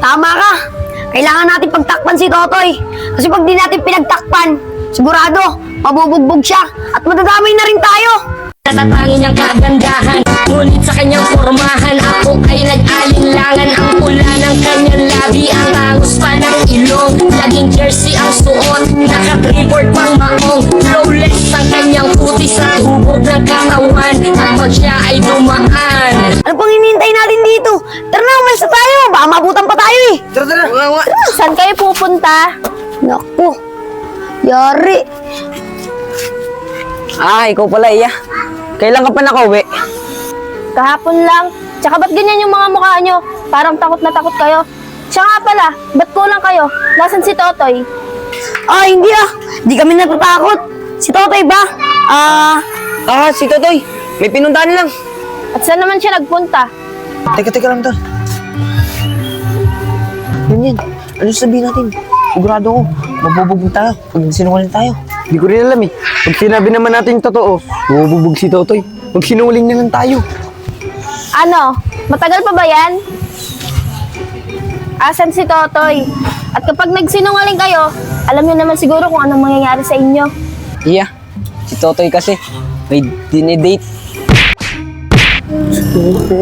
Tama ka. Kailangan natin pagtakpan si Totoy. Kasi pag di natin pinagtakpan, sigurado, mabubugbog siya at madadamay na rin tayo. Natatangin niyang kagandahan, ngunit sa kanyang formahan ako ay nag-alinlangan. Ang pula ng kanyang labi, ang tangos pa ng ilong. Laging jersey ang suot, naka-clipboard pang maong. Flawless ang kanyang puti sa hubog ng katawan. At pag siya ay dumaan, Ano pang hinihintay natin dito? Tara na, umalis na tayo. Baka mabutan pa tayo eh. Tara. Saan kayo pupunta? Naku, yari. Ikaw pala, Iya. Kailan ka pa nakauwi? Kahapon lang. Tsaka ba't ganyan yung mga mukha nyo? Parang takot na takot kayo. Siya nga pala, ba't kulang kayo? Nasaan si Totoy? Hindi ah. Di kami natatakot. Si Totoy ba? Si Totoy. May pinuntahan lang. At saan naman siya nagpunta? Teka lang, Tol. Yan. Ano sabihin natin? Sigurado ko, mabubog tayo pag sinungaling tayo. Hindi ko rin alam eh. Pag sinabi naman natin yung totoo, bububog si Totoy. Pag sinungaling na lang tayo. Ano? Matagal pa ba yan? Asan si Totoy? At kapag nagsinungaling kayo, alam niyo naman siguro kung anong mangyayari sa inyo. Iya, si Totoy kasi may dinedate.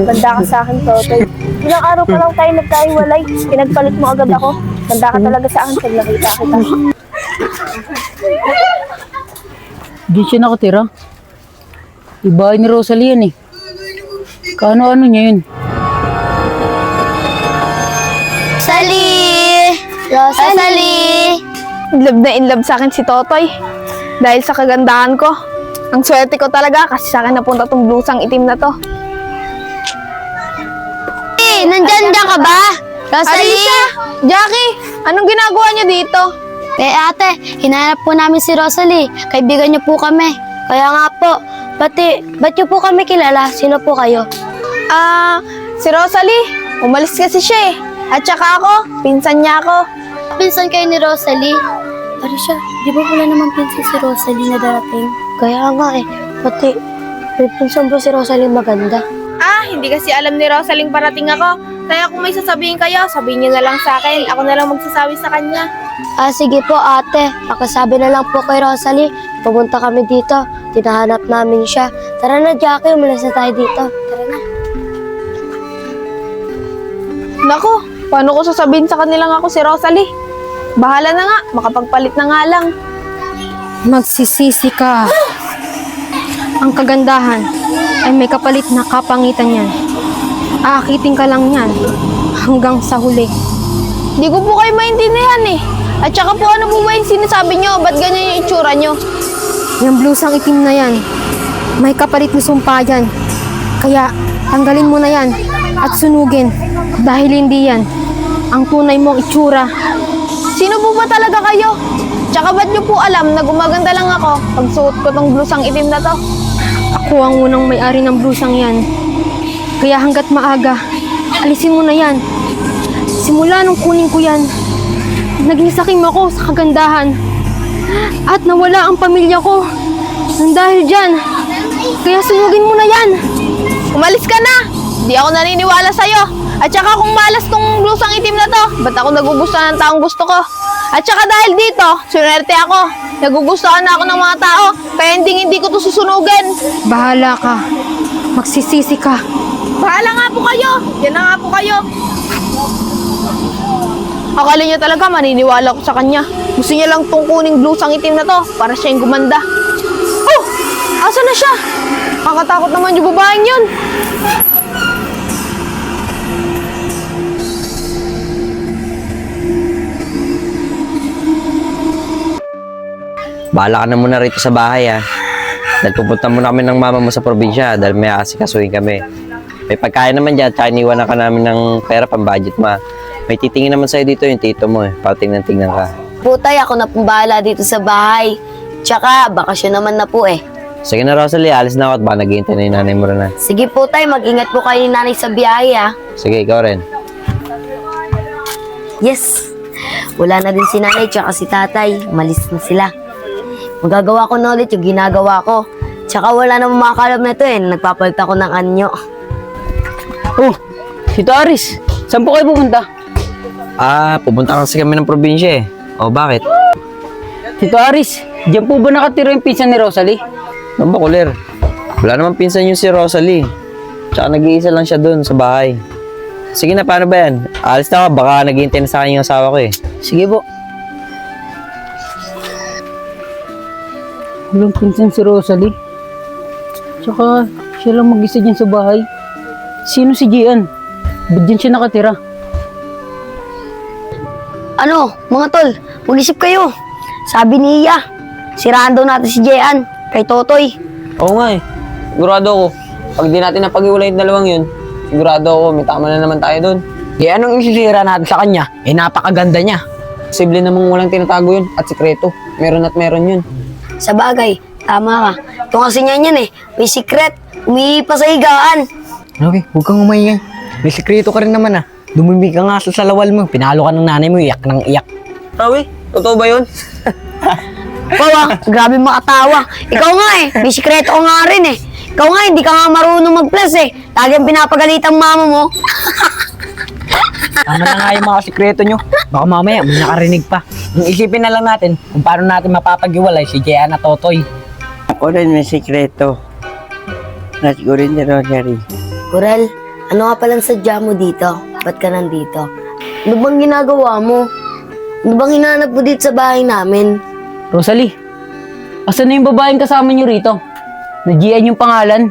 Ganda ka sa akin, Totoy. Ilang araw pa lang tayo nagkahiwalay. Pinagpalit mo agad ako. Ganda ka talaga sa akin pag nakita kita. Di siya nakatira. Ibahay ni Rosalie yan eh. Kano-ano niya yun? Rosalie! In love sa akin si Totoy. Dahil sa kagandahan ko. Ang swerte ko talaga kasi sa akin napunta tong blusang itim na to. Nandyan ka ba? Arisa! Jackie! Anong ginagawa niyo dito? Ate, hinahanap po namin si Rosalie. Kaibigan niyo po kami. Kaya nga po, ba't niyo po kami kilala? Sino po kayo? Si Rosalie. Umalis kasi siya eh. At saka ako, pinsan niya ako. Pinsan kayo ni Rosalie? Arisha, di ba wala naman pinsan si Rosalie na darating? Kaya nga eh, may pinsan po si Rosalie maganda. Hindi kasi alam ni Rosalie parating ako. Kaya kung may sasabihin kayo, sabihin niyo na lang sa akin. Ako na lang magsasabi sa kanya. Sige po ate, pakisabi na lang po kay Rosalie. Pumunta kami dito, tinahanap namin siya. Tara na Jackie, umalis na tayo dito. Tara na. Naku, paano ko sasabihin sa kanilang ako si Rosalie? Bahala na nga, makapagpalit na nga lang. Magsisisi ka. Ang kagandahan ay may kapalit na kapangitan yan. Aakitin ka lang yan hanggang sa huli. Di ko po kayo maintindihan eh. At saka po ano po ba yung sinasabi nyo? Ba't ganyan yung itsura nyo? Yung blusang itim na yan, may kapalit na sumpa yan. Kaya tanggalin mo na yan at sunugin dahil hindi yan ang tunay mong itsura. Sino po ba talaga kayo? Tsaka ba't nyo po alam na gumaganda lang ako pag suot ko tong blusang itim na to? Ako ang unang may-ari ng blusang yan. Kaya hanggat maaga, alisin mo na yan. Simula nung kunin ko yan, naging sakim ako sa kagandahan. At nawala ang pamilya ko nang dahil dyan. Kaya sunugin mo na yan. Umalis ka na! Di ako naniniwala sa'yo. At saka kung malas tong blusang itim na to, ba't ako nagugustuhan ng taong gusto ko? At saka dahil dito, sunerte ako. Nagugustuhan na ako ng mga tao, kaya hindi ko to susunugin. Bahala ka. Magsisisi ka. Bahala nga po kayo! Yan na nga po kayo! Akala niya talaga maniniwala ko sa kanya. Gusto niya lang tong kuning blusang itim na to para siya yung gumanda. Oh! Asa na siya? Kakatakot naman yung babaeng yun. Bahala ka na muna rito sa bahay ha. Dahil pupunta muna kami ng mama mo sa probinsya dahil may aasikasuhin kami. May pagkain naman dyan, tsaka iniwanan ka namin ng pera pang budget ma. May titingin naman sa'yo dito yung tito mo eh. Patingnan-tingnan ka. Putay, ako na pong bahala dito sa bahay. Tsaka, bakasyon naman na po eh. Sige na Rosalie, alis na ako at baka naghihintay na yung nanay mo rin na. Sige po tay, mag-ingat po kayo ni nanay sa biyahe ah. Sige, ikaw rin. Yes! Wala na din si nanay tsaka si tatay. Malis na sila. Magagawa ko na ulit yung ginagawa ko. Tsaka wala namang makakalab na ito eh. Nagpapalit ako ng anyo. Oh, Tito Aris, saan po kayo pupunta? Pupunta kasi kami ng probinsya eh. O, bakit? Tito Aris, diyan po ba nakatira yung pinsan ni Rosalie? Ano ba, kulir? Wala naman pinsan yung si Rosalie. Tsaka nag-iisa lang siya dun sa bahay. Sige na, paano ba yan? Alis na ako, baka naghihintay na sa akin yung asawa ko eh. Sige po. Walang pinsan si Rosalie. Tsaka siya lang mag-isa dyan sa bahay. Sino si Gian? Ba't dyan siya nakatira? Ano, mga tol, mag-isip kayo. Sabi ni Iya, siraan daw natin si Jean kay Totoy. Oo nga eh. Sigurado ako. Pag di natin napag-iwalay yung dalawang yun, sigurado ako may tama na naman tayo dun. Eh anong isisira natin sa kanya? Eh napakaganda niya. Posible namang walang tinatago yun at sikreto. Meron at meron yun. Sa bagay, tama ka. Ito kasi niyan yan eh, may secret, umiihi pa sa higaan. Okay, huwag kang umaingay. May sikreto ka rin naman ah. Dumimik ka nga sa salawal mo. Pinalo ka ng nanay mo, iyak ng iyak. Sabi, totoo ba yun? Bawa, grabe makatawa. Ikaw nga eh, may sikreto ko nga rin eh. Ikaw nga, hindi ka nga marunong mag-plus eh. Lagi ang pinapagalitang mama mo. Tama na nga yung mga sikreto nyo. Baka mamaya may nakarinig pa. Yung isipin na lang natin kung paano natin mapapag-iwalay si Jean at Totoy. Ako rin may sikreto. Nasgo rin ni Rosalie. Corel, ano nga palang sadya mo dito? Ba't ka nandito? Ano bang ginagawa mo? Ano bang hinahanap mo dito sa bahay namin? Rosalie, asan na yung babaeng kasama niyo rito? Na Gian yung pangalan?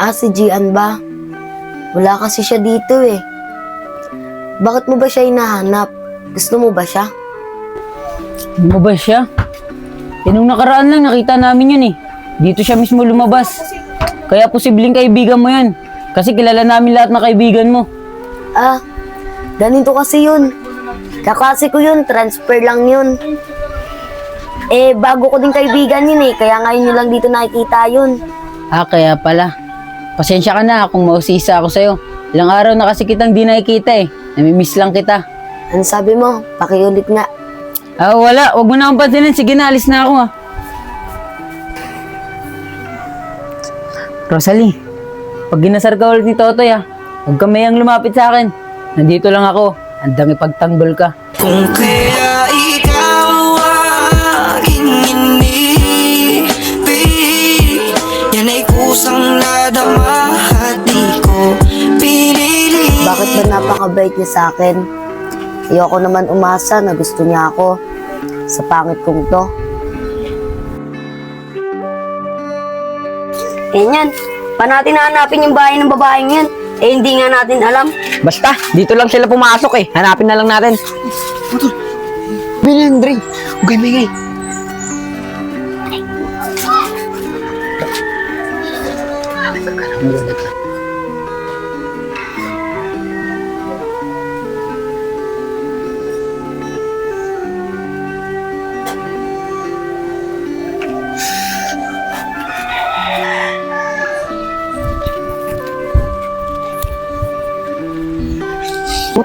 Si Gian ba? Wala kasi siya dito eh. Bakit mo ba siya hinahanap? Gusto mo ba siya? Ano ba siya? Eh, nung nakaraan lang nakita namin yun eh. Dito siya mismo lumabas. Kaya posibleng kaibigan mo yan. Kasi kilala namin lahat ng kaibigan mo. Ganito kasi yun. Kaklase ko yun, transfer lang yun. Bago ko din kaibigan yun eh, kaya ngayon nyo lang dito nakikita yun. Kaya pala. Pasensya ka na kung mausisa ako sa'yo. Ilang araw na kasi kitang di nakikita eh. Namimiss lang kita. Ano sabi mo? Pakiulit nga. Wala. Huwag mo na akong pansinin. Sige na, alis na ako ha. Rosalie, pag ginasar ka ulit ni Totoy huwag ka mayang lumapit sa akin. Nandito lang ako. Handang ipagtanggol ka. Kung kaya ikaw aking inibig, yan ay kusang nadama at di ko pinili. Bakit ba napakabait niya sa akin? Ayoko naman umasa na gusto niya ako sa pangit kong to. Yan. Paano natin hahanapin yung bahay ng babaeng yan? Hindi nga natin alam. Basta, dito lang sila pumasok eh. Hanapin na lang natin. Bilhin, Andre. Huwag kayo maingay.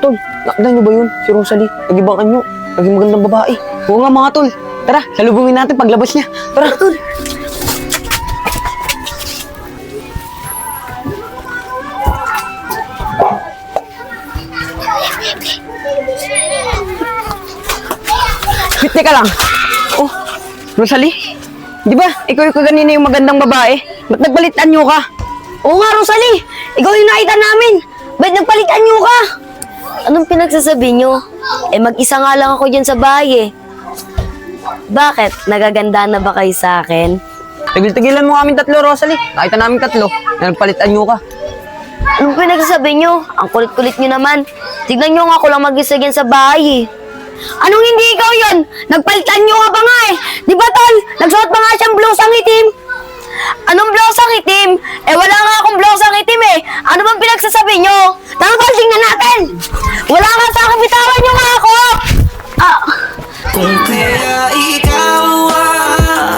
Tol, nakita niyo ba yun? Si Rosalie, nag-ibang anyo. Naging magandang babae. Oo nga mga tol. Tara, salubungin natin paglabas niya. Tara, tol. Wait, teka lang. Oh, Rosalie? Di ba, ikaw yung kanina yung magandang babae? Ba't nagpalitan niyo ka? Oo nga, Rosalie! Ikaw yung nakita namin! Ba't nagpalitan niyo ka? Anong pinagsasabi niyo? Mag-isa nga lang ako dyan sa bahay eh. Bakit? Nagaganda na ba kayo sa akin? Tigil-tigilan mo kami tatlo, Rosalie. Nakita namin tatlo na nagpalitan niyo ka. Anong pinagsasabi niyo? Ang kulit-kulit niyo naman. Tignan niyo nga ako lang mag-isa dyan sa bahay eh. Anong hindi ikaw yun? Nagpalitan niyo nga pa nga eh. Di ba tol? Nagsuot pa nga siyang blusang itim. Anong blusang itim? Wala nga akong blusang itim eh. Ano bang pinagsasabi niyo? Tara tol, tingnan natin. Wala nga sa akin, bitawan niyo nga ako. Kung kaya ikaw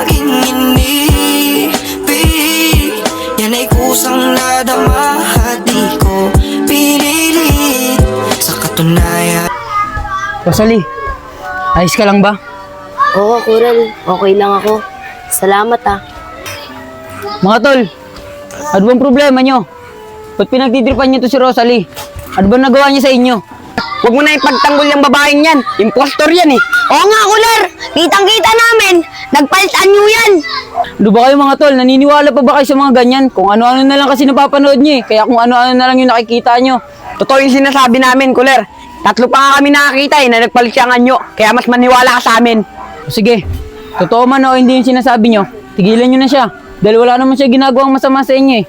aking inibig, yan ay kusang nadama at di ko pinili. Sa katunayan, Rosalie, ayos ka lang ba? Oo, Corel. Okay lang ako. Salamat Mga tol, ano bang problema nyo? Ba't pinagtitripan nyo to si Rosalie? Ano ba nagawa niya sa inyo? Huwag mo na ipagtanggol yung babaeng yan. Impostor yan eh. Oo nga, Kuler! Kitang-kita namin! Nagpalitan nyo yan! Ano ba kayo mga tol? Naniniwala pa ba kayo sa mga ganyan? Kung ano-ano na lang kasi napapanood niyo eh. Kaya kung ano-ano na lang yung nakikita niyo. Totoo yung sinasabi namin, Kuler. 3 pa nga kami nakakita eh, na nagpalit siya ng anyo. Kaya mas maniwala ka sa amin. O sige, totoo man o hindi yung sinasabi niyo, tigilan niyo na siya. Dahil wala naman siya ginagawang masama sa inyo eh.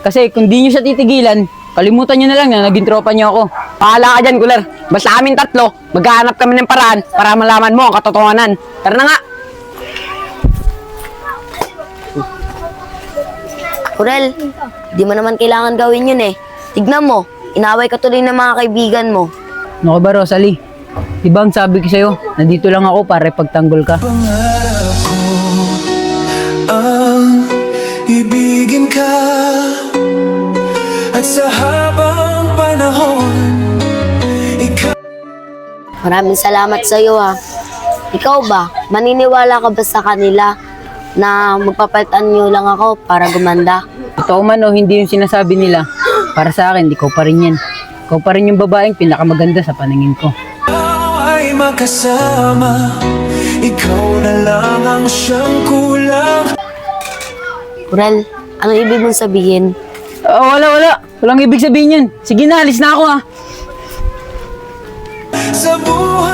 Kasi kung di niyo siya titigilan, kalimutan niyo na lang na naging tropa niyo ako. Pahala ka dyan, Kuler. Basta amin 3, maghahanap kami ng paraan para malaman mo ang katotohanan. Tara na nga. Kurel, di mo naman kailangan gawin yun eh. Tignan mo, inaway ka tuloy ng mga kaibigan mo. Ano ka ba, Rosalie? Diba ang sabi ko sa'yo, nandito lang ako para ipagtanggol ka. Pangarap ko ang ibigin ka. At sa habang panahon, ikaw Maraming salamat sa iyo ha. Ikaw ba, maniniwala ka ba sa kanila na magpapalitan nyo lang ako para gumanda? Totoo man o hindi yung sinasabi nila, para sa akin, ikaw pa rin yan. Ikaw pa rin yung babaeng pinakamaganda sa paningin ko. ay magkasama, ikaw na lang ang siyang kulang. Kurel, ano ibig mong sabihin? Wala. Walang ibig sabihin yan. Sige na, alis na ako ha. Sa buhay